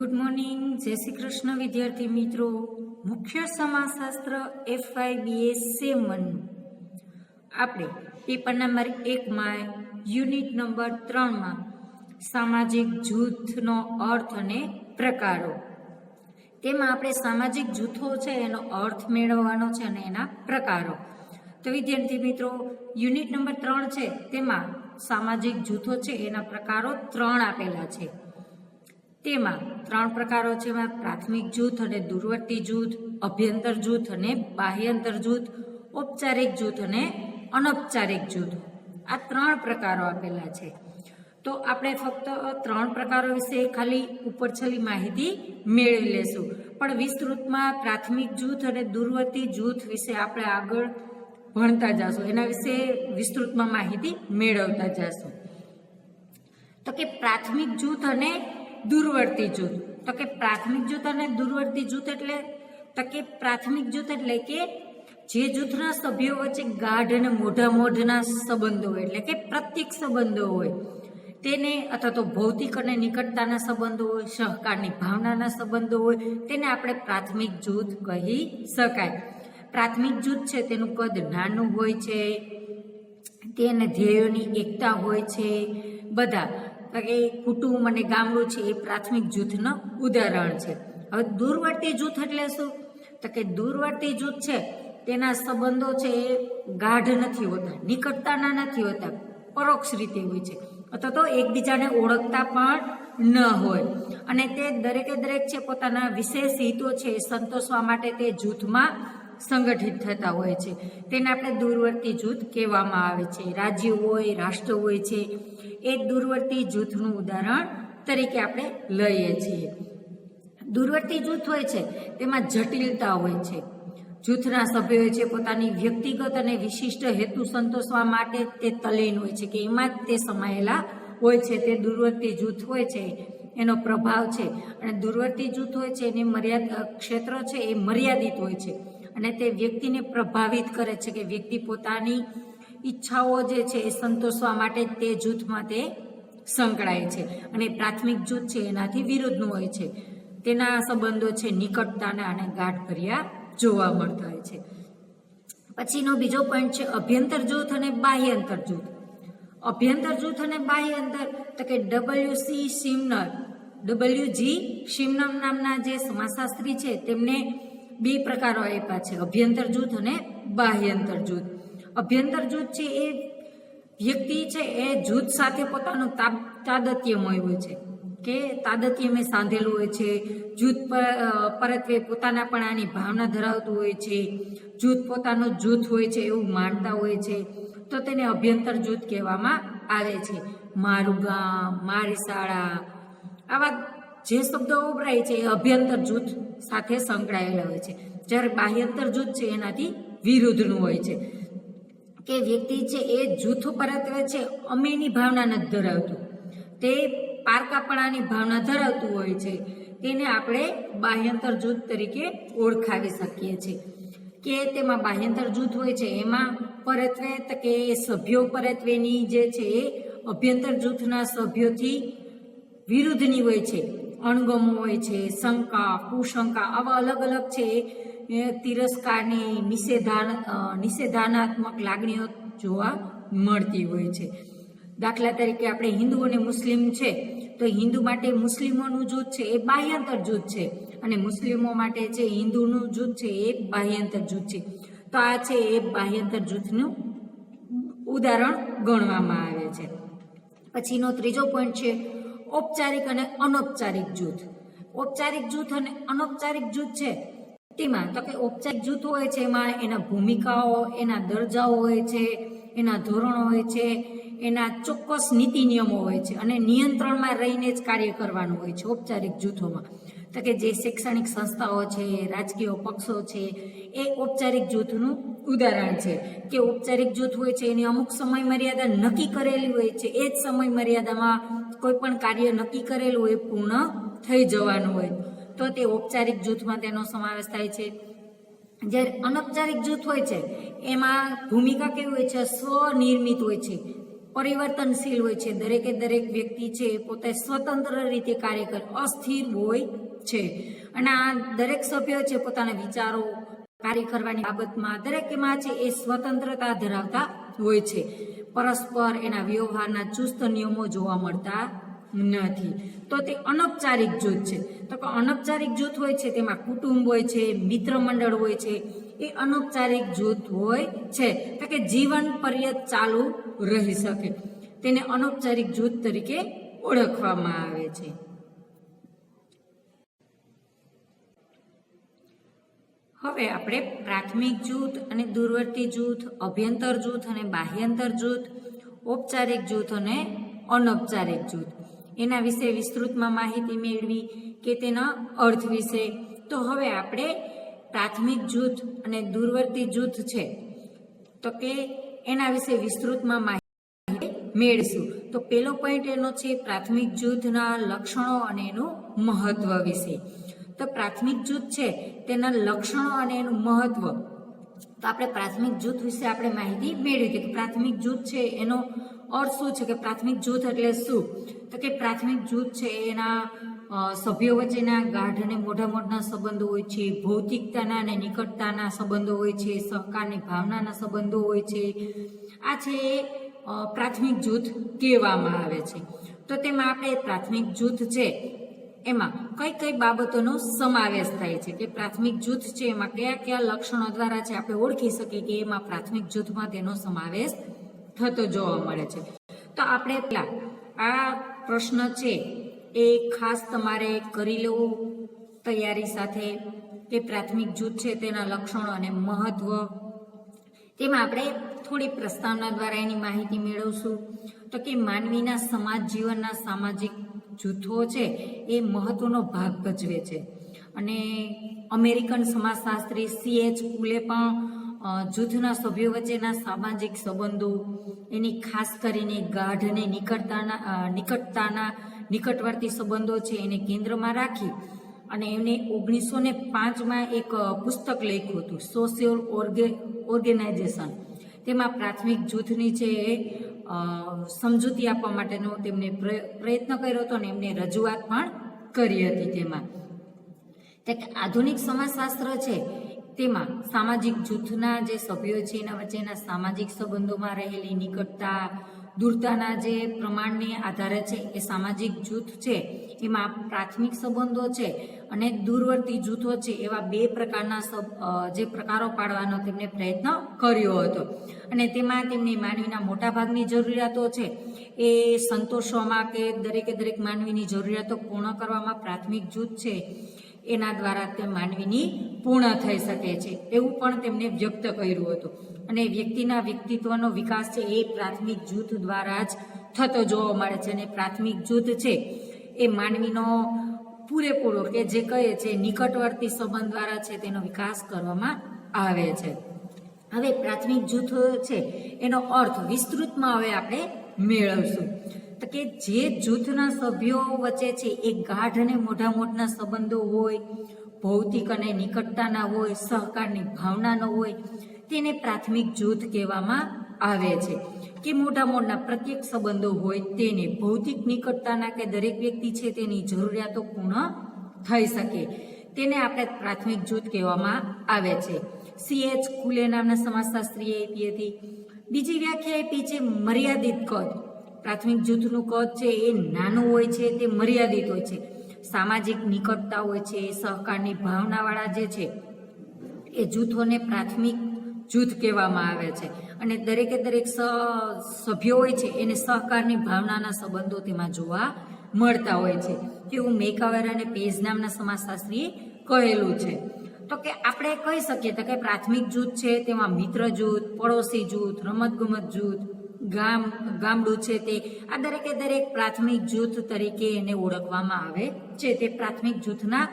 Good morning, જય શ્રી કૃષ્ણ વિદ્યાર્થી મિત્રો. મુખ્ય સમાજશાસ્ત્ર FY BS 7 આપણે પેપર નંબર 1માં યુનિટ નંબર 3માં સામાજિક જૂથનો અર્થ અને પ્રકારો, તેમાં આપણે સામાજિક જૂથો છે એનો અર્થ મેળવવાનો છે અને એના પ્રકારો. તો વિદ્યાર્થી મિત્રો, યુનિટ નંબર 3 છે તેમાં સામાજિક જૂથો છે એના પ્રકારો 3 આપેલા છે. તેમાં 3 પ્રકારો છે, એમાં પ્રાથમિક જૂથ અને દૂરવર્તી જૂથ, અભ્યંતર જૂથ અને બાહ્યંતર જૂથ, ઔપચારિક જૂથ અને અનૌપચારિક જૂથ. આ 3 પ્રકારો આપેલા છે. તો આપણે ફક્ત 3 પ્રકારો વિશે ખાલી ઉપરછલ્લી માહિતી મેળવી લેશું, પણ વિસ્તૃતમાં પ્રાથમિક જૂથ અને દૂરવર્તી જૂથ વિશે આપણે આગળ ભણતા જશું, એના વિશે વિસ્તૃતમાં માહિતી મેળવતા જશું. તો કે પ્રાથમિક જૂથ અને દૂરવર્તી જૂથ. તો કે પ્રાથમિક જૂથ અને દૂરવર્તી જૂથ એટલે પ્રાથમિક જૂથ એટલે કે જે જૂથના સભ્યો વચ્ચે ગાઢ અને મોઢાના સંબંધો હોય, એટલે કે પ્રત્યક્ષ સંબંધો હોય તેને, અથવા તો ભૌતિક અને નિકટતાના સંબંધો હોય, સહકારની ભાવનાના સંબંધો હોય, તેને આપણે પ્રાથમિક જૂથ કહી શકાય. પ્રાથમિક જૂથ છે તેનું કદ નાનું હોય છે, તેને ધ્યેયોની એકતા હોય છે. બધા કે કુટુંબ અને ગામડું છે એ પ્રાથમિક જૂથનું ઉદાહરણ છે. હવે દૂરવર્તી જૂથ એટલે શું? તો કે દૂરવર્તી જૂથ છે તેના સંબંધો છે એ ગાઢ નથી હોતા, નિકટતાના નથી હોતા, પરોક્ષ રીતે હોય છે, અથવા તો એકબીજાને ઓળખતા પણ ન હોય, અને તે દરેકે દરેક છે પોતાના વિશેષ હિતો છે સંતોષવા માટે તે જૂથમાં સંગઠિત થતા હોય છે. તેને આપણે દૂરવર્તી જૂથ કહેવામાં આવે છે. રાજ્ય હોય, રાષ્ટ્ર હોય છે, એ દૂરવર્તી જૂથનું ઉદાહરણ તરીકે આપણે લઈએ છીએ. દૂરવર્તી જૂથ હોય છે તેમાં જટિલતા હોય છે. જૂથના સભ્યો છે પોતાની વ્યક્તિગત અને વિશિષ્ટ હેતુ સંતોષવા માટે તે તલ્લીન હોય છે, કે એમાં જ તે સમાયેલા હોય છે. તે દૂરવર્તી જૂથ હોય છે એનો પ્રભાવ છે. અને દૂરવર્તી જૂથ હોય છે એની ક્ષેત્ર છે એ મર્યાદિત હોય છે, અને તે વ્યક્તિને પ્રભાવિત કરે છે કે વ્યક્તિ પોતાની ઈચ્છાઓ જે છે એ સંતોષવા માટે તે જૂથમાં તે સંકળાય છે. અને પ્રાથમિક જૂથ છે એનાથી વિરુદ્ધનું હોય છે. તેના સંબંધો છે નિકટતાના અને ગાઢભર્યા જોવા મળતા હોય છે. પછીનો બીજો પોઈન્ટ છે અભ્યંતર જૂથ અને બાહ્યંતર જૂથ. અભ્યંતર જૂથ અને બાહ્યંતર, તો કે WG શિમનર નામના જે સમાજશાસ્ત્રી છે તેમને 2 પ્રકારો આપ્યા છે, અભ્યંતર જૂથ અને બાહ્યંતર જૂથ. અભ્યંતર જૂથ છે એ વ્યક્તિ છે એ જૂથ સાથે પોતાનું તાદાત્મ્ય હોય છે, કે તાદાત્મ્ય સાંધેલું હોય છે. જૂથ પરત્વે પોતાનાપણાની ભાવના ધરાવતું હોય છે, જૂથ પોતાનું જૂથ હોય છે એવું માનતા હોય છે, તો તેને અભ્યંતર જૂથ કહેવામાં આવે છે. મારું ગામ, મારી શાળા, આવા જે શબ્દો વપરાય છે એ અભ્યંતર જૂથ સાથે સંકળાયેલા હોય છે. જ્યારે બાહ્યંતર જૂથ છે એનાથી વિરુદ્ધનું હોય છે, કે વ્યક્તિ છે એ જૂથ પરત્વે છે અમેની ભાવના નથી ધરાવતું, તે પારકાપણાની ભાવના ધરાવતું હોય છે. તેને આપણે બાહ્યંતર જૂથ તરીકે ઓળખાવી શકીએ છીએ. કે તેમાં બાહ્યંતર જૂથ હોય છે એમાં પરત્વે, તો કે સભ્યો પરત્વેની જે છે એ અભ્યંતર જૂથના સભ્યોથી વિરુદ્ધની હોય છે. અણગમો હોય છે, શંકા, કુશંકા, આવા અલગ અલગ છે તિરસ્કારની, નિષેધાત્મક લાગણીઓ જોવા મળતી હોય છે. દાખલા તરીકે આપણે હિન્દુ અને મુસ્લિમ છે, તો હિન્દુ માટે મુસ્લિમોનું જૂથ છે એ બાહ્યંતર જૂથ છે, અને મુસ્લિમો માટે છે હિન્દુનું જૂથ છે એ બાહ્યંતર જૂથ છે. તો આ છે એ બાહ્યંતર જૂથનું ઉદાહરણ ગણવામાં આવે છે. પછીનો ત્રીજો પોઈન્ટ છે ઔપચારિક અને અનૌપચારિક જૂથ. ઔપચારિક જૂથ અને અનૌપચારિક જૂથ છે તેમાં, તો કે ઔપચારિક જૂથ હોય છે એમાં એના ભૂમિકાઓ, એના દરજાઓ હોય છે, એના ધોરણો હોય છે, એના ચોક્કસ નીતિ નિયમો હોય છે, અને નિયંત્રણમાં રહીને જ કાર્ય કરવાનું હોય છે ઔપચારિક જૂથોમાં. તો કે જે શૈક્ષણિક સંસ્થાઓ છે, રાજકીય પક્ષો છે, એ ઔપચારિક જૂથનું ઉદાહરણ છે. કે ઔપચારિક જૂથ હોય છે એની અમુક સમય મર્યાદા નક્કી કરેલી હોય છે, એ જ સમય મર્યાદામાં કોઈ પણ કાર્ય નક્કી કરેલું હોય પૂર્ણ થઈ જવાનું હોય, તો તે ઔપચારિક જૂથમાં તેનો સમાવેશ થાય છે. જ્યારે અનૌપચારિક જૂથ હોય છે એમાં ભૂમિકા કેવી હોય છે? સ્વનિર્મિત હોય છે, પરિવર્તનશીલ હોય છે. દરેકે દરેક વ્યક્તિ છે એ પોતે સ્વતંત્ર રીતે કાર્ય કરે, અસ્થિર હોય છે. અને આ દરેક સભ્ય છે પોતાના વિચારો, કાર્ય કરવાની બાબતમાં દરેકમાં છે એ સ્વતંત્રતા ધરાવતા હોય છે. પરસ્પર એના વ્યવહારના ચુસ્ત નિયમો જોવા મળતા નથી. તો તે અનૌપચારિક જૂથ છે. તો કે અનૌપચારિક જૂથ હોય છે તેમાં કુટુંબ હોય છે, મિત્ર મંડળ હોય છે, એ અનૌપચારિક જૂથ હોય છે. તો કે જીવન પર્યંત ચાલુ રહી શકે, તેને અનૌપચારિક જૂથ તરીકે ઓળખવામાં આવે છે. હવે આપણે પ્રાથમિક જૂથ અને દૂરવર્તી જૂથ, અભ્યંતર જૂથ અને બાહ્યંતર જૂથ, ઔપચારિક જૂથ અને અનૌપચારિક જૂથ, એના વિશે વિસ્તૃતમાં માહિતી મેળવી કે તેના અર્થ વિશે. તો હવે આપણે પ્રાથમિક જૂથ અને દૂરવર્તી જૂથ છે તો કે એના વિશે વિસ્તૃતમાં માહિતી મેળવીશું. તો પહેલો પોઈન્ટ એનો છે પ્રાથમિક જૂથના લક્ષણો અને એનું મહત્વ વિશે. તો પ્રાથમિક જૂથ છે તેના લક્ષણો અને એનું મહત્વ. તો આપણે પ્રાથમિક જૂથ વિશે આપણે માહિતી મેળવી કે પ્રાથમિક જૂથ છે એનો અર્થ શું છે, કે પ્રાથમિક જૂથ એટલે શું? તો કે પ્રાથમિક જૂથ છે એના સભ્યો વચ્ચેના ગાઢ અને મોટા સંબંધો હોય છે, ભૌતિકતાના અને નિકટતાના સંબંધો હોય છે, સહકારની ભાવનાના સંબંધો હોય છે. આ છે પ્રાથમિક જૂથ કહેવામાં આવે છે. તો તેમાં આપણે પ્રાથમિક જૂથ છે એમાં કઈ કઈ બાબતોનો સમાવેશ થાય છે, કે પ્રાથમિક જૂથ છે એમાં કયા કયા લક્ષણો દ્વારા છે આપણે ઓળખી શકીએ કે એમાં પ્રાથમિક જૂથમાં તેનો સમાવેશ થતો જોવા મળે છે. તો આપણે પેલા આ પ્રશ્ન છે એ ખાસ તમારે કરી લેવો તૈયારી સાથે, કે પ્રાથમિક જૂથ છે તેના લક્ષણો અને મહત્વ. તેમાં આપણે થોડી પ્રસ્તાવના દ્વારા એની માહિતી મેળવશું. તો કે માનવીના સમાજ જીવનના સામાજિક જૂથો છે એ મહત્વનો ભાગ ભજવે છે. અને અમેરિકન સમાજશાસ્ત્રી C.H. કુલે પણ જૂથના સભ્યો વચ્ચેના સામાજિક સંબંધો, એની ખાસ કરીને ગાઢ અને નિકટવર્તી સંબંધો છે એને કેન્દ્રમાં રાખી અને એમને 1905માં એક પુસ્તક લખ્યું હતું, સોશિયલ ઓર્ગેનાઇઝેશન. તેમાં પ્રાથમિક જૂથની છે સમજૂતી આપવા માટેનો તેમને પ્રયત્ન કર્યો હતો અને એમને રજૂઆત પણ કરી હતી. તેમાં આધુનિક સમાજશાસ્ત્ર છે તેમાં સામાજિક જૂથના જે સભ્યો છે એના વચ્ચેના સામાજિક સંબંધોમાં રહેલી નિકટતા, દૂરતાના જે પ્રમાણને આધારે છે એ સામાજિક જૂથ છે એમાં પ્રાથમિક સંબંધો છે અને દૂરવર્તી જૂથો છે એવા બે પ્રકારના જે પ્રકારો પાડવાનો તેમને પ્રયત્ન કર્યો હતો. અને તેમાં તેમની માનવીના મોટાભાગની જરૂરિયાતો છે એ સંતોષવામાં કે દરેકે દરેક માનવીની જરૂરિયાતો પૂર્ણ કરવામાં પ્રાથમિક જૂથ છે એના દ્વારા તે માનવીની પૂર્ણ થઈ શકે છે એવું પણ તેમને વ્યક્ત કર્યું હતું. અને વ્યક્તિના વ્યક્તિત્વનો વિકાસ છે એ પ્રાથમિક જૂથ દ્વારા જ થતો જોવા મળે છે. અને પ્રાથમિક જૂથ છે એ માનવીનો પૂરેપૂરો કે જે કહે છે નિકટવર્તી સંબંધ દ્વારા છે તેનો વિકાસ કરવામાં આવે છે. હવે પ્રાથમિક જૂથ છે એનો અર્થ વિસ્તૃતમાં હવે આપણે મેળવશું. તો કે જે જૂથના સભ્યો વચ્ચે છે એ ગાઢ અને મોટા સંબંધો હોય, ભૌતિક અને નિકટતાના હોય, સહકારની ભાવનાનો હોય, તેને પ્રાથમિક જૂથ કહેવામાં આવે છે. કે મોટા પ્રત્યેક સંબંધો હોય તેને ભૌતિક નિકટતાના કે દરેક વ્યક્તિ છે તેની જરૂરિયાતો પૂર્ણ થઈ શકે તેને આપણે પ્રાથમિક જૂથ કહેવામાં આવે છે. C.H. કુલે નામના સમાજશાસ્ત્રીએ આપી હતી. બીજી વ્યાખ્યા આપી છે મર્યાદિત કદ. પ્રાથમિક જૂથનું કદ છે એ નાનું હોય છે, તે મર્યાદિત હોય છે. સામાજિક નિકટતા હોય છે, સહકારની ભાવનાવાળા જે છે એ જૂથોને પ્રાથમિક જૂથ કહેવામાં આવે છે. અને દરેકે દરેક સભ્યો હોય છે એને સહકારની ભાવનાના સંબંધો તેમાં જોવા મળતા હોય છે. તેવું મેકાવેર અને પેજ નામના સમાજશાસ્ત્રીએ કહેલું છે. તો કે આપણે કહી શકીએ તો કે પ્રાથમિક જૂથ છે તેમાં મિત્ર જૂથ, પડોશી જૂથ, રમતગમત જૂથ, ગામડું છે તે આ દરેકે દરેક પ્રાથમિક જૂથ તરીકે એને ઓળખવામાં આવે છે. તે પ્રાથમિક જૂથના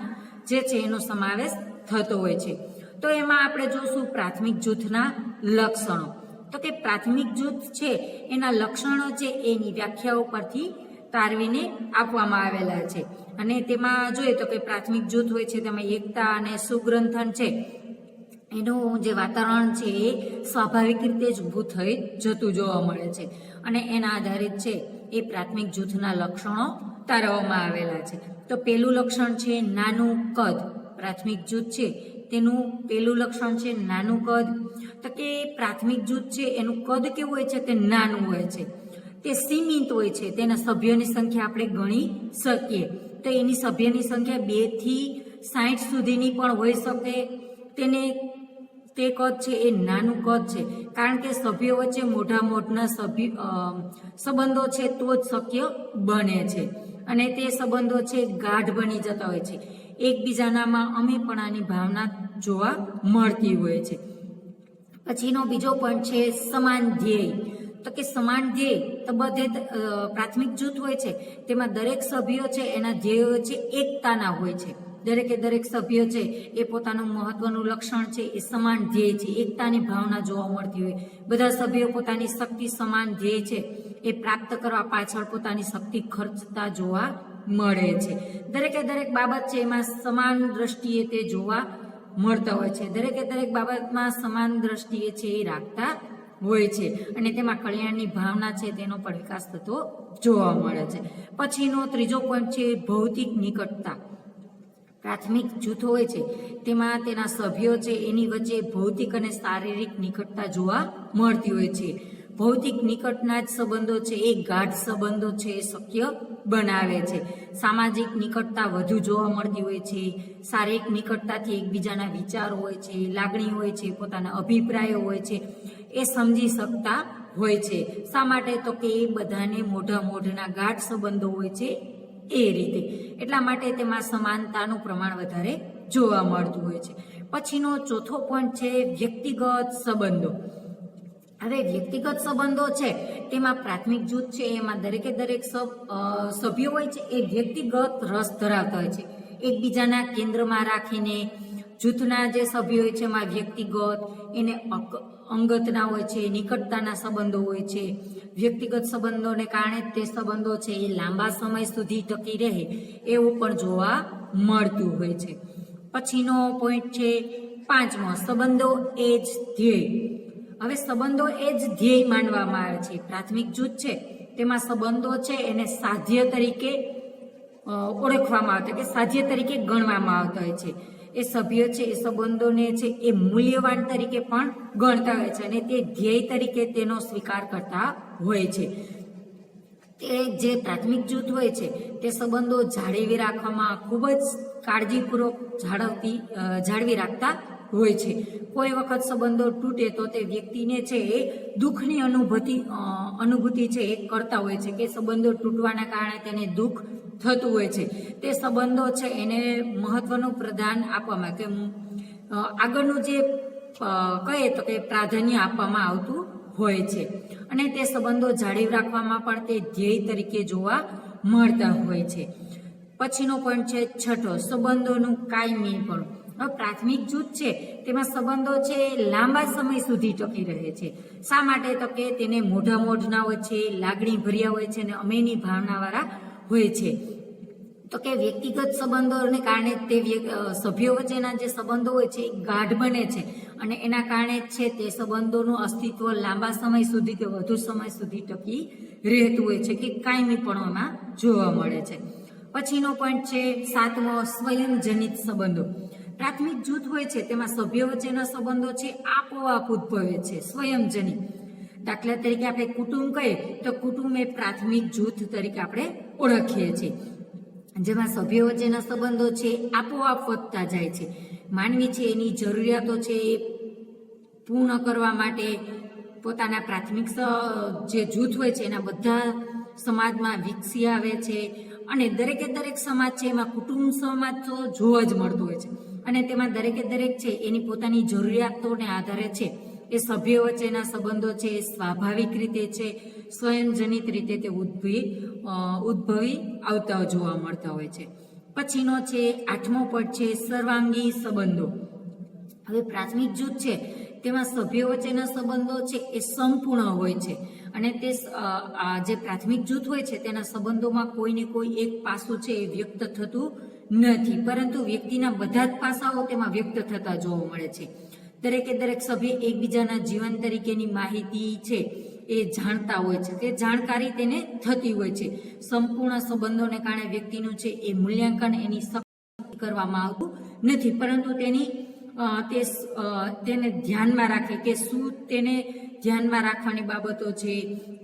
જે છે એનો સમાવેશ થતો હોય છે. તો એમાં આપણે જોશું પ્રાથમિક જૂથના લક્ષણો. તો કે પ્રાથમિક જૂથ છે એના લક્ષણો છે એની વ્યાખ્યાઓ પરથી તારવીને આપવામાં આવેલા છે. અને તેમાં જોઈએ તો કે પ્રાથમિક જૂથ હોય છે તેમાં એકતા અને સુગ્રંથન છે એનું જે વાતાવરણ છે એ સ્વાભાવિક રીતે જ ઊભું થઈ જતું જોવા મળે છે અને એના આધારિત છે એ પ્રાથમિક જૂથના લક્ષણો તારવવામાં આવેલા છે. તો પહેલું લક્ષણ છે નાનું કદ. પ્રાથમિક જૂથ છે તેનું પહેલું લક્ષણ છે નાનું કદ. તો કે પ્રાથમિક જૂથ છે એનું કદ કેવું હોય છે? તે નાનું હોય છે, તે સીમિત હોય છે. તેના સભ્યોની સંખ્યા આપણે ગણી શકીએ તો એની સભ્યની સંખ્યા 2 થી 60 સુધીની પણ હોઈ શકે. તે કદ છે એ નાનું કદ છે, કારણ કે સભ્યો વચ્ચે મોટા સંબંધો છે તો જ શક્ય બને છે અને તે સંબંધો છે ગાઢ બની જતા હોય છે. એકબીજાનામાં અમીપણાની ભાવના જોવા મળતી હોય છે. પછીનો બીજો પોઈન્ટ છે સમાન ધ્યેય. તો કે સમાન ધ્યેય તો બધે પ્રાથમિક જૂથ હોય છે તેમાં દરેક સભ્યો છે એના ધ્યેયો વચ્ચે એકતાના હોય છે. દરેક સભ્ય છે એ પોતાનું મહત્વનું લક્ષણ છે એ સમાન ધ્યેય છે, એકતાની ભાવના જોવા મળતી હોય. બધા સભ્યો પોતાની શક્તિ સમાન ધ્યેય છે એ પ્રાપ્ત કરવા પાછળ પોતાની શક્તિ ખર્ચતા જોવા મળે છે. દરેક બાબત છે એમાં સમાન દ્રષ્ટિએ તે જોવા મળતા હોય છે. દરેક બાબતમાં સમાન દ્રષ્ટિએ છે એ રાખતા હોય છે અને તેમાં કલ્યાણની ભાવના છે તેનો પણ વિકાસ થતો જોવા મળે છે. પછીનો ત્રીજો પોઈન્ટ છે ભૌતિક નિકટતા. પ્રાથમિક જૂથો હોય છે તેમાં તેના સભ્યો છે એની વચ્ચે ભૌતિક અને શારીરિક નિકટતા જોવા મળતી હોય છે. ભૌતિક નિકટના જ સંબંધો છે એ ગાઢ સંબંધો છે એ શક્ય બનાવે છે. સામાજિક નિકટતા વધુ જોવા મળતી હોય છે. શારીરિક નિકટતાથી એકબીજાના વિચારો હોય છે, લાગણી હોય છે, પોતાના અભિપ્રાયો હોય છે એ સમજી શકતા હોય છે. શા માટે? તો કે એ બધાને મોઢાના ગાઢ સંબંધો હોય છે એ રીતે, એટલા માટે તેમાં સમાનતાનું પ્રમાણ વધારે જોવા મળતું હોય છે. પછીનો ચોથો પોઈન્ટ છે વ્યક્તિગત સંબંધો. હવે વ્યક્તિગત સંબંધો છે તેમાં પ્રાથમિક જૂથ છે એમાં દરેક સભ્યો હોય છે એ વ્યક્તિગત રસ ધરાવતા હોય છે. એકબીજાના કેન્દ્રમાં રાખીને જૂથના જે સભ્યો હોય છે એમાં વ્યક્તિગત એને અંગતના હોય છે, નિકટતાના સંબંધો હોય છે. વ્યક્તિગત સંબંધોને કારણે તે સંબંધો છે એ લાંબા સમય સુધી ટકી રહે એવું પણ જોવા મળતું હોય છે. પછીનો પોઈન્ટ છે પાંચમો, સંબંધો એ જ ધ્યેય. હવે સંબંધો એ જ ધ્યેય માનવામાં આવે છે. પ્રાથમિક જૂથ છે તેમાં સંબંધો છે એને સાધ્ય તરીકે ઓળખવામાં આવતા કે સાધ્ય તરીકે ગણવામાં આવતા હોય છે. એ સભ્યો છે એ સંબંધોને છે એ મૂલ્યવાન તરીકે પણ ગણતા હોય છે અને તે ધ્યેય તરીકે તેનો સ્વીકાર કરતા હોય છે. તે જે પ્રાથમિક જૂથ હોય છે તે સંબંધો જાળવી રાખવામાં ખૂબ જ કાળજીપૂર્વક જાળવી રાખતા હોય છે. કોઈ વખત સંબંધો તૂટે તો તે વ્યક્તિને છે એ દુઃખની અનુભૂતિ છે એ કરતા હોય છે કે સંબંધો તૂટવાના કારણે તેને દુઃખ થતું હોય છે. તે સંબંધો છે એને મહત્વનું પ્રદાન આપવામાં કે આગળનું જે કહીએ તો કે પ્રાધાન્ય આપવામાં આવતું હોય છે અને તે સંબંધો જાળવી રાખવામાં પણ તે ધ્યેય તરીકે જોવા મળતા હોય છે. પછીનો પોઈન્ટ છે છઠ્ઠો, સંબંધોનું કાયમીપણું. હવે પ્રાથમિક જૂથ છે તેમાં સંબંધો છે લાંબા સમય સુધી ટકી રહે છે. શા માટે? તો કે તેને મોઢના હોય છે, લાગણી ભર્યા હોય છે અને અમેની ભાવનાવાળા હોય છે. તો કે વ્યક્તિગત સંબંધોને કારણે તે સભ્યો વચ્ચેના જે સંબંધો હોય છે એ ગાઢ બને છે અને એના કારણે છે તે સંબંધોનું અસ્તિત્વ લાંબા સમય સુધી કે વધુ સમય સુધી ટકી રહેતું હોય છે કે કાયમીપણોમાં જોવા મળે છે. પછીનો પોઈન્ટ છે સાતમો, સ્વયંજનિત સંબંધો. પ્રાથમિક જૂથ હોય છે તેમાં સભ્યો વચ્ચેના સંબંધો છે આપોઆપ ઉદ્ભવે છે, સ્વયંજનિત. દાખલા તરીકે આપણે કુટુંબ કહીએ તો કુટુંબ એ પ્રાથમિક જૂથ તરીકે આપણે ઓળખીએ છીએ, જેમાં સભ્યો વચ્ચેના સંબંધો છે આપોઆપ વધતા જાય છે. માનવી છે એની જરૂરિયાતો છે એ પૂર્ણ કરવા માટે પોતાના પ્રાથમિક જે જૂથ હોય છે એના બધા સમાજમાં વિકસી આવે છે અને દરેક સમાજ છે એમાં કુટુંબ સમાજ તો જોવા જ મળતો હોય છે અને તેમાં દરેક છે એની પોતાની જરૂરિયાતોને આધારે છે એ સભ્યો વચ્ચેના સંબંધો છે એ સ્વાભાવિક રીતે છે સ્વયંજનિત રીતે તે ઉદ્ભવી આવતા જોવા મળતા હોય છે. પછીનો છે આઠમો પોઈન્ટ છે સર્વાંગી સંબંધો. હવે પ્રાથમિક જૂથ છે તેમાં સભ્યો વચ્ચેના સંબંધો છે એ સંપૂર્ણ હોય છે અને તે જે પ્રાથમિક જૂથ હોય છે તેના સંબંધોમાં કોઈને કોઈ એક પાસું છે એ વ્યક્ત થતું નથી, પરંતુ વ્યક્તિના બધા જ પાસાઓ તેમાં વ્યક્ત થતા જોવા મળે છે. દરેકે દરેક સભ્ય એકબીજાના જીવન તરીકેની માહિતી છે એ જાણતા હોય છે, તે જાણકારી તેને થતી હોય છે. સંપૂર્ણ સંબંધોને કારણે વ્યક્તિનું છે એ મૂલ્યાંકન એની કરવામાં આવતું નથી, પરંતુ તેને ધ્યાનમાં રાખે કે શું તેને ધ્યાનમાં રાખવાની બાબતો છે,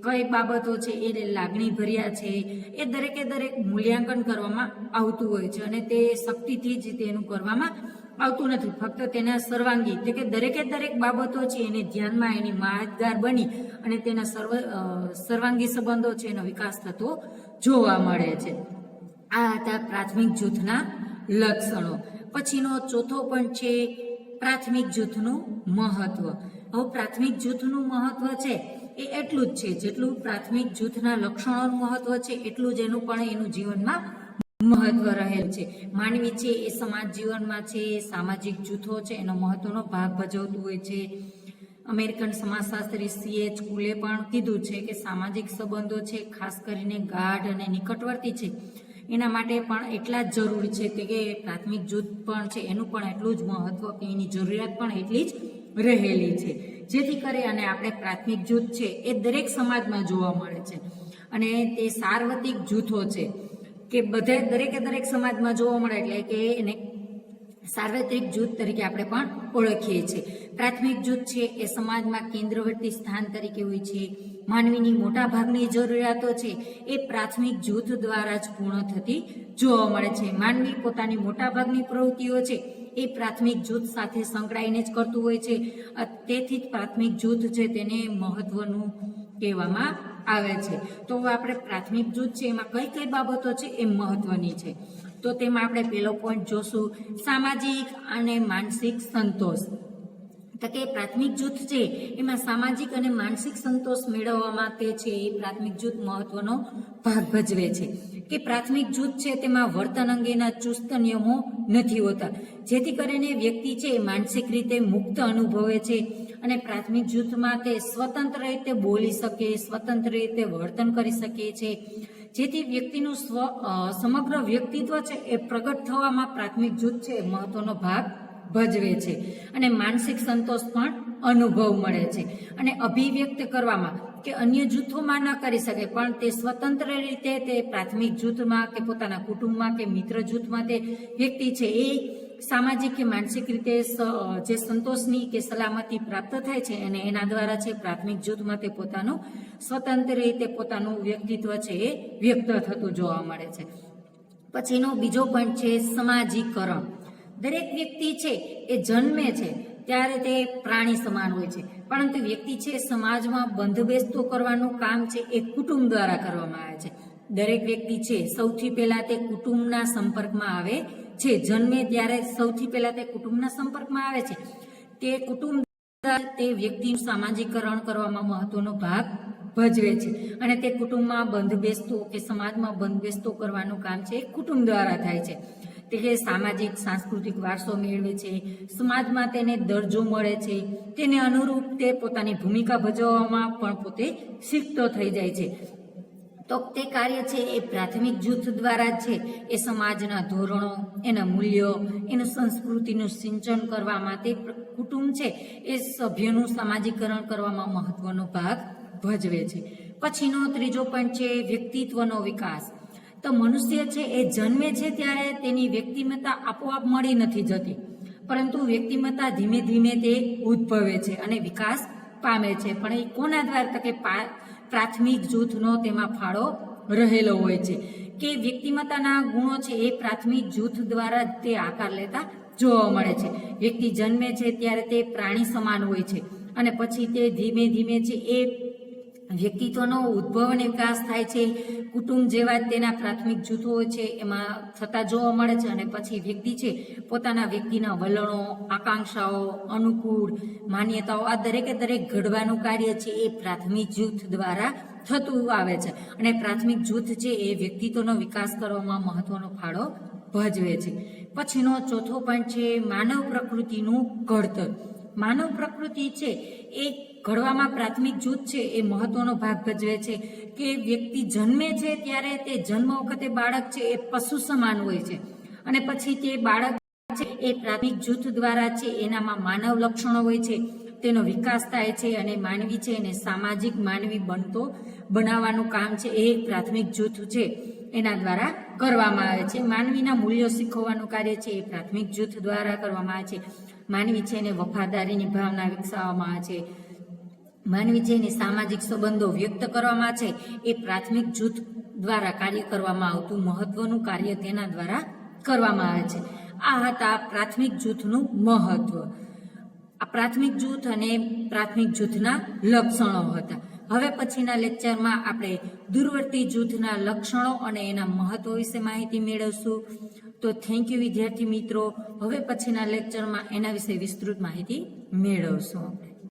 કઈ બાબતો છે એ લાગણી ભર્યા છે, એ દરેકે દરેક મૂલ્યાંકન કરવામાં આવતું હોય છે. અને તે શક્તિથી જ તેનું કરવામાં આવતું નથી, ફક્ત તેના સર્વાંગી એટલે કે દરેકે દરેક બાબતો છે એને ધ્યાનમાં એની માહિતગાર બની અને તેના સર્વાંગી સંબંધો છે એનો વિકાસ થતો જોવા મળે છે. આ હતા પ્રાથમિક જૂથના લક્ષણો. પછીનો ચોથો પોઈન્ટ છે પ્રાથમિક જૂથનું મહત્વ. હવે પ્રાથમિક જૂથનું મહત્વ છે એ એટલું જ છે જેટલું પ્રાથમિક જૂથના લક્ષણોનું મહત્વ છે એટલું જ એનું જીવનમાં મહત્વ રહેલ છે. માનવી છે એ સમાજ જીવનમાં છે સામાજિક જૂથો છે એનો મહત્વનો ભાગ ભજવતું હોય છે. American સમાજશાસ્ત્રી C.H. કુલે પણ કીધું છે કે સામાજિક સંબંધો છે ખાસ કરીને ગાઢ અને નિકટવર્તી છે એના માટે પણ એટલા જ જરૂરી છે કે પ્રાથમિક જૂથ પણ છે એનું પણ એટલું જ મહત્વ કે એની જરૂરિયાત પણ એટલી જ રહેલી છે. જેથી કરી અને આપણે પ્રાથમિક જૂથ છે એ દરેક સમાજમાં જોવા મળે છે અને તે સાર્વત્રિક જૂથો છે કે દરેકે દરેક સમાજમાં જોવા મળે એટલે કે એને સાર્વત્રિક જૂથ તરીકે આપણે પણ ઓળખીએ છીએ. પ્રાથમિક જૂથ છે એ સમાજમાં કેન્દ્રવર્તી સ્થાન તરીકે હોય છે. માનવીની મોટા ભાગની જરૂરિયાતો છે એ પ્રાથમિક જૂથ દ્વારા જ પૂર્ણ થતી જોવા મળે છે. માનવી પોતાની મોટા ભાગની પ્રવૃત્તિઓ છે એ પ્રાથમિક જૂથ સાથે સંકળાઈને જ કરતું હોય છે. તેથી જ પ્રાથમિક જૂથ છે તેને મહત્વનું કહેવામાં આવે છે. તો આપણે પ્રાથમિક જૂથ છે એમાં કઈ કઈ બાબતો છે એ મહત્વની છે. તો તેમાં આપણે પહેલો પોઈન્ટ જોશું સામાજિક અને માનસિક સંતોષ. તો કે પ્રાથમિક જૂથ છે એમાં સામાજિક અને માનસિક સંતોષ મેળવવા માટે છે એ પ્રાથમિક જૂથ મહત્વનો ભાગ ભજવે છે. કે પ્રાથમિક જૂથ છે તેમાં વર્તન અંગેના ચુસ્ત નિયમો નથી હોતા, જેથી કરીને વ્યક્તિ છે માનસિક રીતે મુક્ત અનુભવે છે અને પ્રાથમિક જૂથમાં તે સ્વતંત્ર રીતે બોલી શકે, સ્વતંત્ર રીતે વર્તન કરી શકે છે. જેથી વ્યક્તિનું સમગ્ર વ્યક્તિત્વ છે એ પ્રગટ થવામાં પ્રાથમિક જૂથ છે એ મહત્વનો ભાગ ભજવે છે અને માનસિક સંતોષ પણ અનુભવ મળે છે. અને અભિવ્યક્ત કરવામાં કે અન્ય જૂથોમાં ન કરી શકે પણ તે સ્વતંત્ર રીતે તે પ્રાથમિક જૂથમાં કે પોતાના કુટુંબમાં કે મિત્ર જૂથમાં તે વ્યક્તિ છે એ સામાજિક કે માનસિક રીતે જે સંતોષની કે સલામતી પ્રાપ્ત થાય છે અને એના દ્વારા છે પ્રાથમિક જૂથમાં તે પોતાનું સ્વતંત્ર રીતે પોતાનું વ્યક્તિત્વ છે એ વ્યક્ત થતું જોવા મળે છે. પછીનો બીજો પોઈન્ટ છે સમાજીકરણ. દરેક વ્યક્તિ છે એ જન્મે છે ત્યારે તે પ્રાણી સમાન હોય છે, પરંતુ વ્યક્તિ છે સમાજમાં બંધબેસતો કરવાનું કામ છે એ કુટુંબ દ્વારા કરવામાં આવે છે. દરેક વ્યક્તિ છે સૌથી પહેલા તે કુટુંબના સંપર્કમાં આવે છે. જન્મે ત્યારે સૌથી પહેલા તે કુટુંબના સંપર્કમાં આવે છે. તે કુટુંબ તે વ્યક્તિનું સામાજિકરણ કરવામાં મહત્વનો ભાગ ભજવે છે અને તે કુટુંબમાં બંધબેસતો કે સમાજમાં બંધબેસતો કરવાનું કામ છે એ કુટુંબ દ્વારા થાય છે. તે સામાજિક સાંસ્કૃતિક વારસો મેળવે છે, સમાજમાં તેને દરજ્જો મળે છે, તેને અનુરૂપ તે પોતાની ભૂમિકા ભજવવામાં પણ પોતે શીખતો થઈ જાય છે. તો તે કાર્ય છે એ પ્રાથમિક જૂથ દ્વારા જ છે એ સમાજના ધોરણો, એના મૂલ્યો, એનું સંસ્કૃતિનું સિંચન કરવા માટે કુટુંબ છે એ સભ્યનું સામાજિકરણ કરવામાં મહત્વનો ભાગ ભજવે છે. પછીનો ત્રીજો પોઈન્ટ છે વ્યક્તિત્વનો વિકાસ. તો મનુષ્ય છે એ જન્મે છે ત્યારે તેની વ્યક્તિમત્તા આપોઆપ મળી નથી જતી, પરંતુ વ્યક્તિમત્તા ધીમે ધીમે તે ઉદ્ભવે છે અને વિકાસ પામે છે. પણ એ કોના દ્વારા? કે પ્રાથમિક જૂથનો તેમાં ફાળો રહેલો હોય છે કે વ્યક્તિમત્તાના ગુણો છે એ પ્રાથમિક જૂથ દ્વારા તે આકાર લેતા જોવા મળે છે. વ્યક્તિ જન્મે છે ત્યારે તે પ્રાણી સમાન હોય છે અને પછી તે ધીમે ધીમે છે એ વ્યક્તિત્વનો ઉદ્ભવ અને વિકાસ થાય છે. કુટુંબ જેવા જ તેના પ્રાથમિક જૂથો છે એમાં થતા જોવા મળે છે અને પછી વ્યક્તિ છે પોતાના વ્યક્તિના વલણો, આકાંક્ષાઓ, અનુકૂળ માન્યતાઓ આ દરેકે દરેક ઘડવાનું કાર્ય છે એ પ્રાથમિક જૂથ દ્વારા થતું આવે છે અને પ્રાથમિક જૂથ છે એ વ્યક્તિત્વનો વિકાસ કરવામાં મહત્વનો ફાળો ભજવે છે. પછીનો ચોથો પોઈન્ટ છે માનવ પ્રકૃતિનું ઘડતર. માનવ પ્રકૃતિ છે એ ઘડવામાં પ્રાથમિક જૂથ છે એ મહત્વનો ભાગ ભજવે છે કે વ્યક્તિ જન્મે છે ત્યારે તે જન્મ વખતે બાળક છે એ પશુ સમાન હોય છે અને પછી તે બાળક છે એ પ્રાથમિક જૂથ દ્વારા છે એનામાં માનવ લક્ષણો હોય છે, તેનો વિકાસ થાય છે અને માનવી છે એને સામાજિક માનવી બનાવવાનું કામ છે એ પ્રાથમિક જૂથ છે એના દ્વારા કરવામાં આવે છે. માનવીના મૂલ્યો શીખવવાનું કાર્ય છે એ પ્રાથમિક જૂથ દ્વારા કરવામાં આવે છે. માનવી છે એને વફાદારીની ભાવના વિકસાવવામાં આવે છે. માનવી છે એની સામાજિક સંબંધો વ્યક્ત કરવામાં છે એ પ્રાથમિક જૂથ દ્વારા કાર્ય કરવામાં આવતું મહત્વનું કાર્ય તેના દ્વારા કરવામાં આવે છે. આ હતા પ્રાથમિક જૂથનું મહત્વ. આ પ્રાથમિક જૂથ અને પ્રાથમિક જૂથના લક્ષણો હતા. હવે પછીના લેક્ચરમાં આપણે દૂરવર્તી જૂથના લક્ષણો અને એના મહત્વ વિશે માહિતી મેળવશું. તો થેન્ક યુ વિદ્યાર્થી મિત્રો. હવે પછીના લેક્ચરમાં એના વિશે વિસ્તૃત માહિતી મેળવશું આપણે.